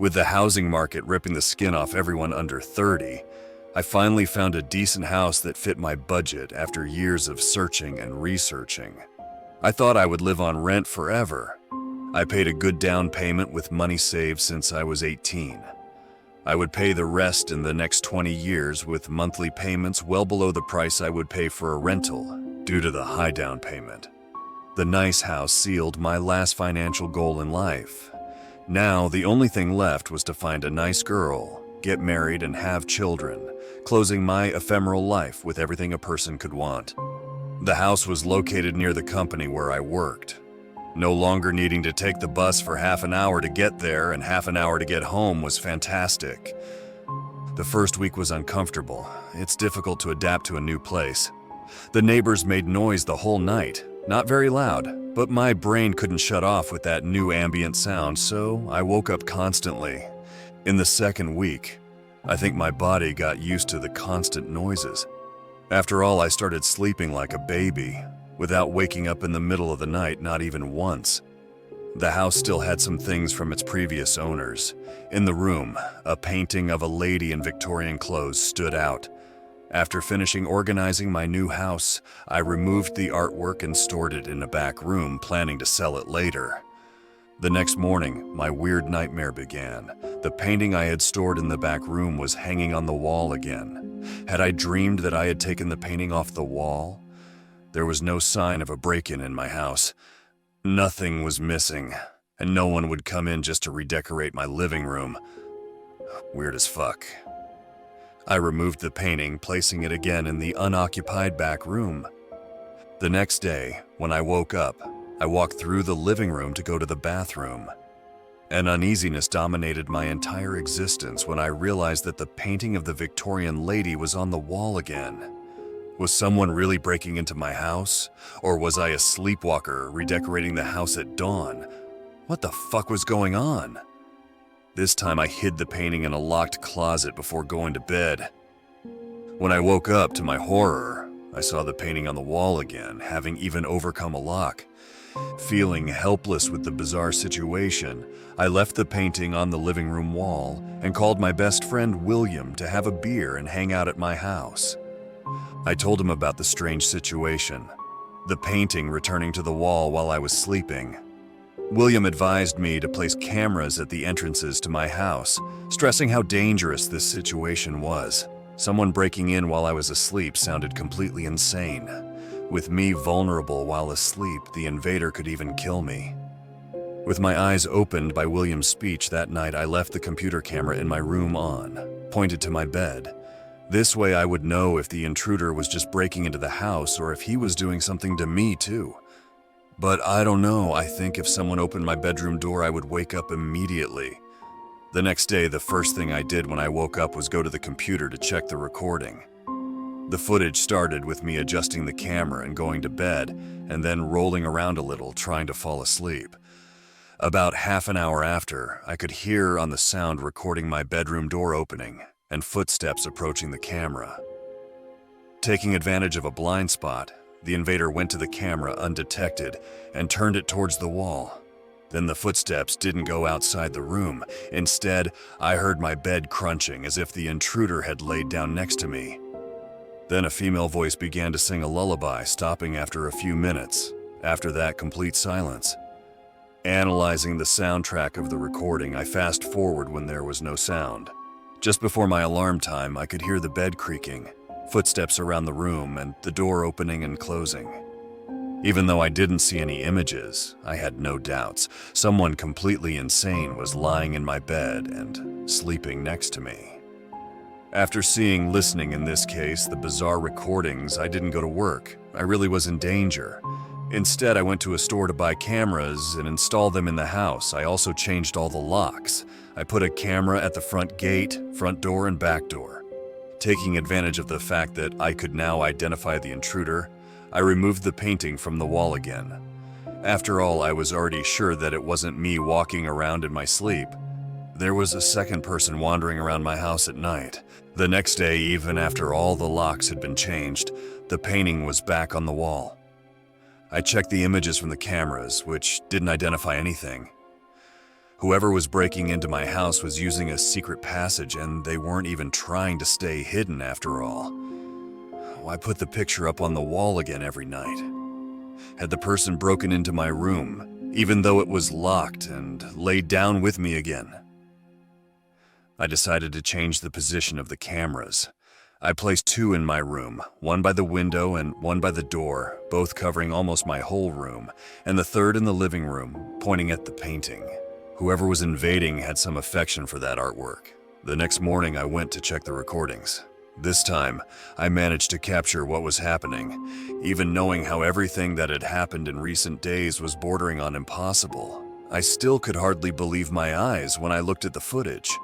With the housing market ripping the skin off everyone under 30, I finally found a decent house that fit my budget after years of searching and researching. I thought I would live on rent forever. I paid a good down payment with money saved since I was 18. I would pay the rest in the next 20 years with monthly payments well below the price I would pay for a rental due to the high down payment. The nice house sealed my last financial goal in life. Now, the only thing left was to find a nice girl, get married, and have children, closing my ephemeral life with everything a person could want. The house was located near the company where I worked. No longer needing to take the bus for half an hour to get there and half an hour to get home was fantastic. The first week was uncomfortable. It's difficult to adapt to a new place. The neighbors made noise the whole night, not very loud, but my brain couldn't shut off with that new ambient sound, so I woke up constantly. In the second week, I think my body got used to the constant noises. After all, I started sleeping like a baby, without waking up in the middle of the night, not even once. The house still had some things from its previous owners. In the room, a painting of a lady in Victorian clothes stood out. After finishing organizing my new house, I removed the artwork and stored it in a back room, planning to sell it later. The next morning, my weird nightmare began. The painting I had stored in the back room was hanging on the wall again. Had I dreamed that I had taken the painting off the wall? There was no sign of a break-in in my house. Nothing was missing, and no one would come in just to redecorate my living room. Weird as fuck. I removed the painting, placing it again in the unoccupied back room. The next day, when I woke up, I walked through the living room to go to the bathroom. An uneasiness dominated my entire existence when I realized that the painting of the Victorian lady was on the wall again. Was someone really breaking into my house? Or was I a sleepwalker redecorating the house at dawn? What the fuck was going on? This time I hid the painting in a locked closet before going to bed. When I woke up, to my horror, I saw the painting on the wall again, having even overcome a lock. Feeling helpless with the bizarre situation, I left the painting on the living room wall and called my best friend William to have a beer and hang out at my house. I told him about the strange situation, the painting returning to the wall while I was sleeping. William advised me to place cameras at the entrances to my house, stressing how dangerous this situation was. Someone breaking in while I was asleep sounded completely insane. With me vulnerable while asleep, the invader could even kill me. With my eyes opened by William's speech that night, I left the computer camera in my room on, pointed to my bed. This way I would know if the intruder was just breaking into the house or if he was doing something to me too. But I don't know, I think if someone opened my bedroom door, I would wake up immediately. The next day, the first thing I did when I woke up was go to the computer to check the recording. The footage started with me adjusting the camera and going to bed, and then rolling around a little, trying to fall asleep. About half an hour after, I could hear on the sound recording my bedroom door opening and footsteps approaching the camera. Taking advantage of a blind spot, the invader went to the camera undetected and turned it towards the wall. Then the footsteps didn't go outside the room. Instead, I heard my bed crunching as if the intruder had laid down next to me. Then a female voice began to sing a lullaby, stopping after a few minutes. After that, complete silence. Analyzing the soundtrack of the recording, I fast forward when there was no sound. Just before my alarm time, I could hear the bed creaking, footsteps around the room, and the door opening and closing. Even though I didn't see any images, I had no doubts. Someone completely insane was lying in my bed and sleeping next to me. After listening in this case, the bizarre recordings, I didn't go to work. I really was in danger. Instead, I went to a store to buy cameras and install them in the house. I also changed all the locks. I put a camera at the front gate, front door, and back door. Taking advantage of the fact that I could now identify the intruder, I removed the painting from the wall again. After all, I was already sure that it wasn't me walking around in my sleep. There was a second person wandering around my house at night. The next day, even after all the locks had been changed, the painting was back on the wall. I checked the images from the cameras, which didn't identify anything. Whoever was breaking into my house was using a secret passage, and they weren't even trying to stay hidden after all. Why put the picture up on the wall again every night? Had the person broken into my room, even though it was locked, and laid down with me again? I decided to change the position of the cameras. I placed 2 in my room, one by the window and one by the door, both covering almost my whole room, and the third in the living room, pointing at the painting. Whoever was invading had some affection for that artwork. The next morning, I went to check the recordings. This time, I managed to capture what was happening. Even knowing how everything that had happened in recent days was bordering on impossible, I still could hardly believe my eyes when I looked at the footage.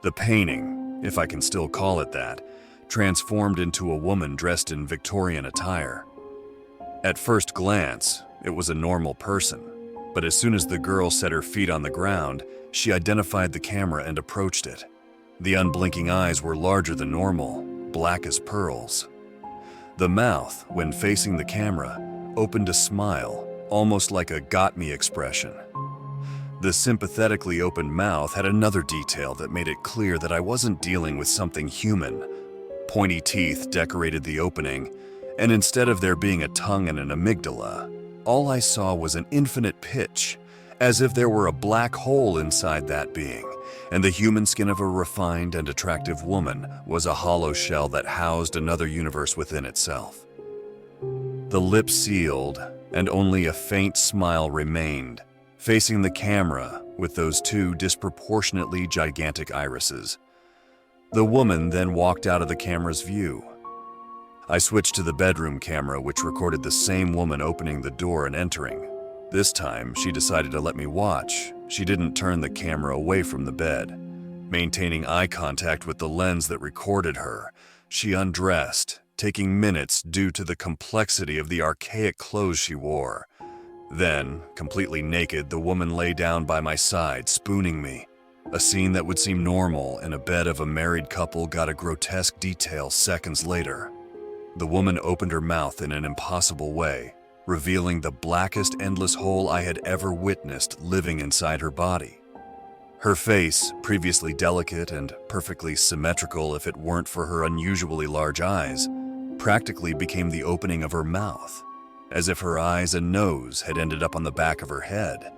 The painting, if I can still call it that, transformed into a woman dressed in Victorian attire. At first glance, it was a normal person, but as soon as the girl set her feet on the ground, she identified the camera and approached it. The unblinking eyes were larger than normal, black as pearls. The mouth, when facing the camera, opened a smile, almost like a "got me" expression. The sympathetically opened mouth had another detail that made it clear that I wasn't dealing with something human. Pointy teeth decorated the opening, and instead of there being a tongue and an amygdala, all I saw was an infinite pitch, as if there were a black hole inside that being, and the human skin of a refined and attractive woman was a hollow shell that housed another universe within itself. The lips sealed, and only a faint smile remained, facing the camera with those 2 disproportionately gigantic irises. The woman then walked out of the camera's view. I switched to the bedroom camera, which recorded the same woman opening the door and entering. This time, she decided to let me watch. She didn't turn the camera away from the bed. Maintaining eye contact with the lens that recorded her, she undressed, taking minutes due to the complexity of the archaic clothes she wore. Then, completely naked, the woman lay down by my side, spooning me. A scene that would seem normal in a bed of a married couple got a grotesque detail seconds later. The woman opened her mouth in an impossible way, revealing the blackest endless hole I had ever witnessed living inside her body. Her face, previously delicate and perfectly symmetrical if it weren't for her unusually large eyes, practically became the opening of her mouth, as if her eyes and nose had ended up on the back of her head.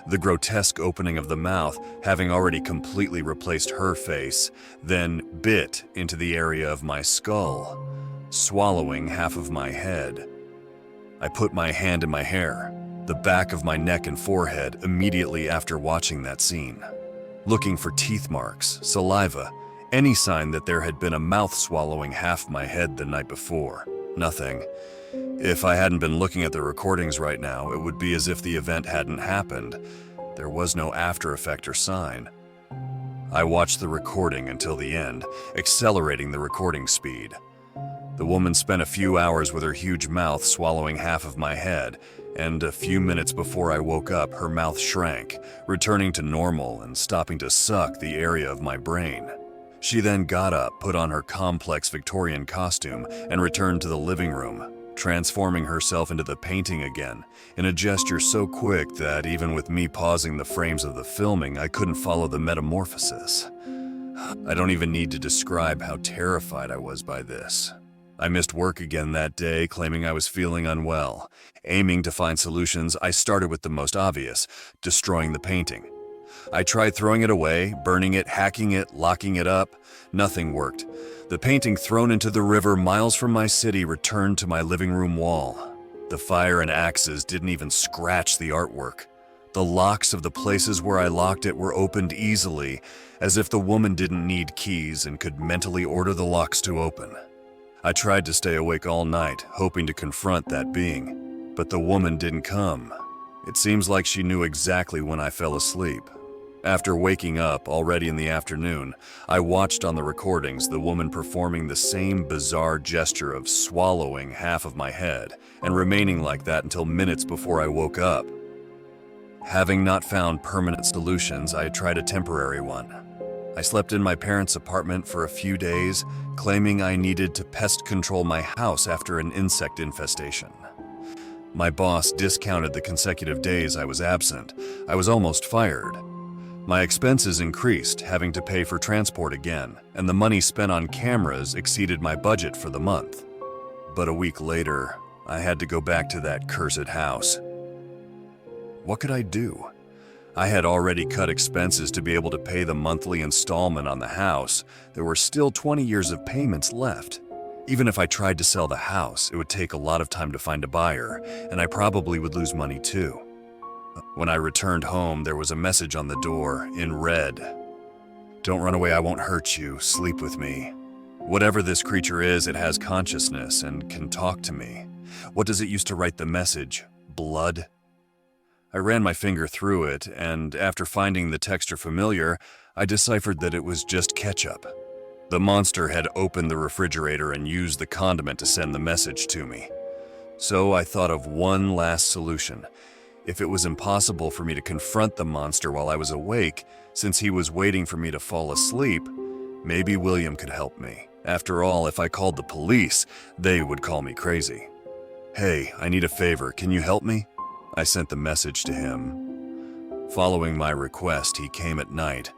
The grotesque opening of the mouth, having already completely replaced her face, then bit into the area of my skull, swallowing half of my head. I put my hand in my hair, the back of my neck and forehead immediately after watching that scene, looking for teeth marks, saliva, any sign that there had been a mouth swallowing half my head the night before. Nothing. If I hadn't been looking at the recordings right now, it would be as if the event hadn't happened. There was no after effect or sign. I watched the recording until the end, accelerating the recording speed. The woman spent a few hours with her huge mouth swallowing half of my head, and a few minutes before I woke up, her mouth shrank, returning to normal and stopping to suck the area of my brain. She then got up, put on her complex Victorian costume, and returned to the living room, transforming herself into the painting again, in a gesture so quick that even with me pausing the frames of the filming, I couldn't follow the metamorphosis. I don't even need to describe how terrified I was by this. I missed work again that day, claiming I was feeling unwell. Aiming to find solutions, I started with the most obvious, destroying the painting. I tried throwing it away, burning it, hacking it, locking it up. Nothing worked. The painting thrown into the river miles from my city returned to my living room wall. The fire and axes didn't even scratch the artwork. The locks of the places where I locked it were opened easily, as if the woman didn't need keys and could mentally order the locks to open. I tried to stay awake all night, hoping to confront that being, but the woman didn't come. It seems like she knew exactly when I fell asleep. After waking up already in the afternoon, I watched on the recordings the woman performing the same bizarre gesture of swallowing half of my head and remaining like that until minutes before I woke up. Having not found permanent solutions, I tried a temporary one. I slept in my parents' apartment for a few days, claiming I needed to pest control my house after an insect infestation. My boss discounted the consecutive days I was absent. I was almost fired. My expenses increased, having to pay for transport again, and the money spent on cameras exceeded my budget for the month. But a week later, I had to go back to that cursed house. What could I do? I had already cut expenses to be able to pay the monthly installment on the house. There were still 20 years of payments left. Even if I tried to sell the house, it would take a lot of time to find a buyer, and I probably would lose money too. When I returned home, there was a message on the door in red. "Don't run away, I won't hurt you. Sleep with me." Whatever this creature is, it has consciousness and can talk to me. What does it use to write the message? Blood? I ran my finger through it, and after finding the texture familiar, I deciphered that it was just ketchup. The monster had opened the refrigerator and used the condiment to send the message to me. So I thought of one last solution. If it was impossible for me to confront the monster while I was awake, since he was waiting for me to fall asleep, maybe William could help me. After all, if I called the police, they would call me crazy. "Hey, I need a favor, can you help me?" I sent the message to him. Following my request, he came at night.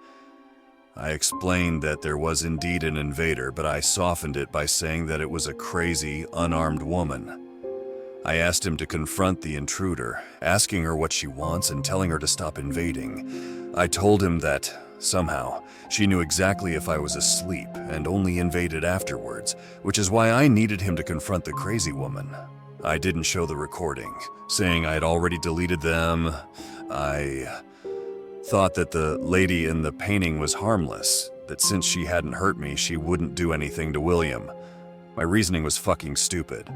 I explained that there was indeed an invader, but I softened it by saying that it was a crazy, unarmed woman. I asked him to confront the intruder, asking her what she wants and telling her to stop invading. I told him that, somehow, she knew exactly if I was asleep and only invaded afterwards, which is why I needed him to confront the crazy woman. I didn't show the recordings, saying I had already deleted them. I thought that the lady in the painting was harmless, that since she hadn't hurt me, she wouldn't do anything to William. My reasoning was fucking stupid.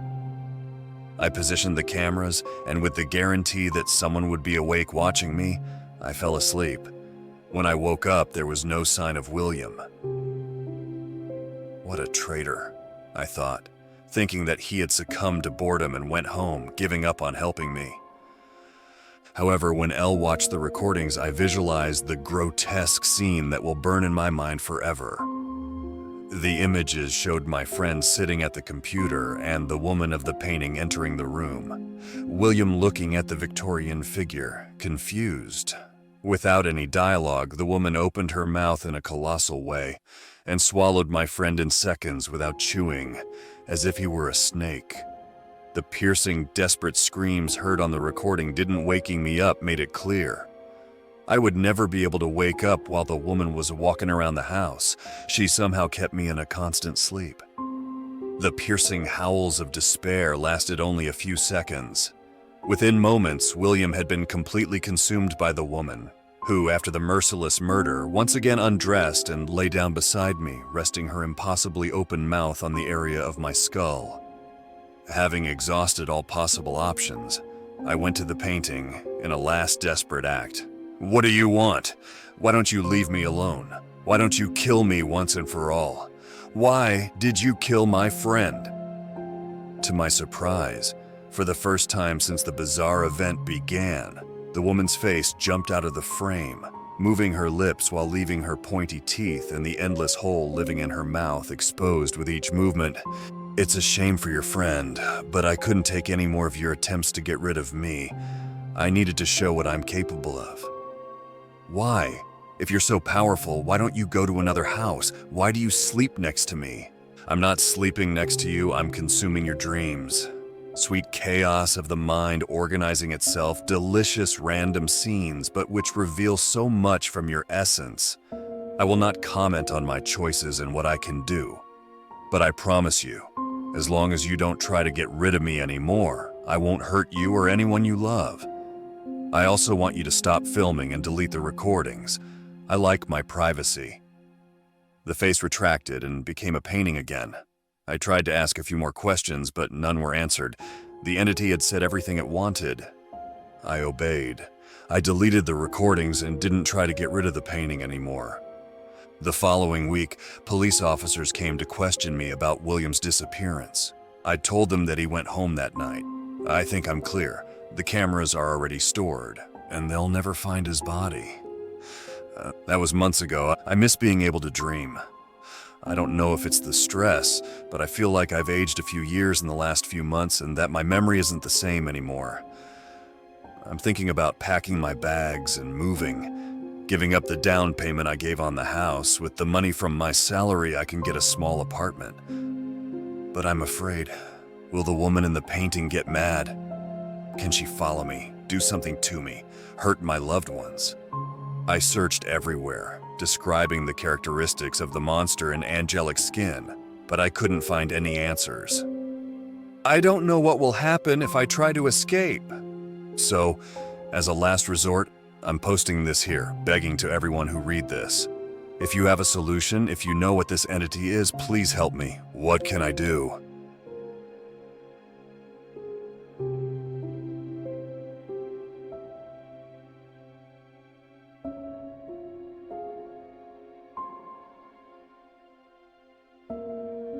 I positioned the cameras, and with the guarantee that someone would be awake watching me, I fell asleep. When I woke up, there was no sign of William. What a traitor, I thought, thinking that he had succumbed to boredom and went home, giving up on helping me. However, when Elle watched the recordings, I visualized the grotesque scene that will burn in my mind forever. The images showed my friend sitting at the computer and the woman of the painting entering the room. William looking at the Victorian figure, confused. Without any dialogue, the woman opened her mouth in a colossal way and swallowed my friend in seconds without chewing, as if he were a snake. The piercing, desperate screams heard on the recording didn't waking me up made it clear. I would never be able to wake up while the woman was walking around the house. She somehow kept me in a constant sleep. The piercing howls of despair lasted only a few seconds. Within moments, William had been completely consumed by the woman, who, after the merciless murder, once again undressed and lay down beside me, resting her impossibly open mouth on the area of my skull. Having exhausted all possible options, I went to the painting in a last desperate act. "What do you want? Why don't you leave me alone? Why don't you kill me once and for all? Why did you kill my friend?" To my surprise, for the first time since the bizarre event began, the woman's face jumped out of the frame, moving her lips while leaving her pointy teeth and the endless hole living in her mouth exposed with each movement. "It's a shame for your friend, but I couldn't take any more of your attempts to get rid of me. I needed to show what I'm capable of." "Why? If you're so powerful, why don't you go to another house? Why do you sleep next to me?" "I'm not sleeping next to you, I'm consuming your dreams. Sweet chaos of the mind organizing itself, delicious random scenes, but which reveal so much from your essence. I will not comment on my choices and what I can do. But I promise you, as long as you don't try to get rid of me anymore, I won't hurt you or anyone you love. I also want you to stop filming and delete the recordings. I like my privacy." The face retracted and became a painting again. I tried to ask a few more questions, but none were answered. The entity had said everything it wanted. I obeyed. I deleted the recordings and didn't try to get rid of the painting anymore. The following week, police officers came to question me about William's disappearance. I told them that he went home that night. "I think I'm clear. The cameras are already stored, and they'll never find his body." That was months ago. I miss being able to dream. I don't know if it's the stress, but I feel like I've aged a few years in the last few months and that my memory isn't the same anymore. I'm thinking about packing my bags and moving, giving up the down payment I gave on the house. With the money from my salary, I can get a small apartment. But I'm afraid, will the woman in the painting get mad? Can she follow me, do something to me, hurt my loved ones? I searched everywhere, describing the characteristics of the monster in angelic skin, but I couldn't find any answers. I don't know what will happen if I try to escape. So, as a last resort, I'm posting this here, begging to everyone who read this. If you have a solution, if you know what this entity is, please help me. What can I do?